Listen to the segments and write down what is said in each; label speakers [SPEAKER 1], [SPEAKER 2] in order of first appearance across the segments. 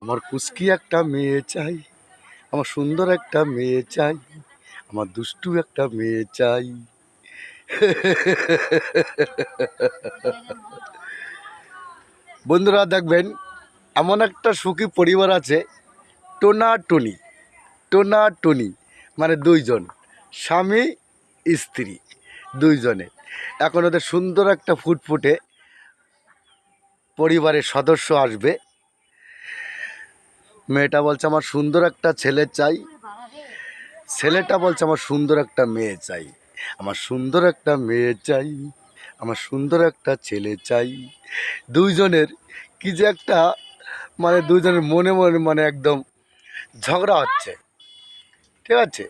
[SPEAKER 1] আমার কুস্কি একটা মেয়ে চাই, আমার সুন্দর একটা মেয়ে চাই, আমার দুষ্টু একটা মেয়ে চাই। বন্ধুরা দেখবেন, এমন একটা সুখী পরিবার আছে, টোনা টনি। টোনা টনি মানে দুইজন, স্বামী স্ত্রী দুইজনে। এখন ওদের সুন্দর একটা ফুটফুটে পরিবারের সদস্য আসবে। মেয়েটা বলছে আমার সুন্দর একটা ছেলে চাই, ছেলেটা বলছে আমার সুন্দর একটা মেয়ে চাই, আমার সুন্দর একটা মেয়ে চাই, আমার সুন্দর একটা ছেলে চাই। দুইজনের কি যে একটা মানে দুইজনের মনে মনে মানে একদম ঝগড়া হচ্ছে, ঠিক আছে।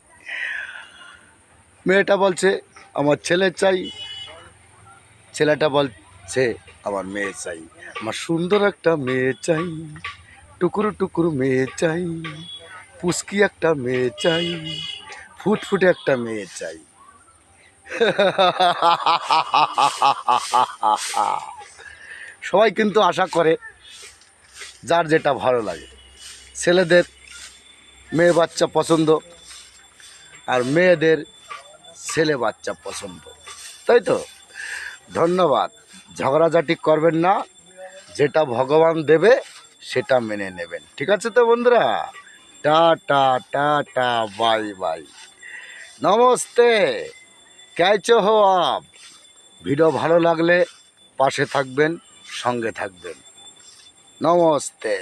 [SPEAKER 1] মেয়েটা বলছে আমার ছেলে চাই, ছেলেটা বলছে আমার মেয়ে চাই, আমার সুন্দর একটা মেয়ে চাই, টুকরো টুকরো মেয়ে চাই, পুচকি একটা মেয়ে চাই, ফুটফুটে একটা মেয়ে চাই। সবাই কিন্তু আশা করে যার যেটা ভালো লাগে। ছেলেদের মেয়ে বাচ্চা পছন্দ, আর মেয়েদের ছেলে বাচ্চা পছন্দ, তাই তো। ধন্যবাদ। ঝগড়াঝাটি করবেন না, যেটা ভগবান দেবে সেটা মেনে নেবেন, ঠিক আছে তো বন্ধুরা। Tata tata, bye bye, namaste. कैसे हो आप? ভিডিও ভালো লাগলে পাশে থাকবেন, সঙ্গে থাকবেন। নমস্তে।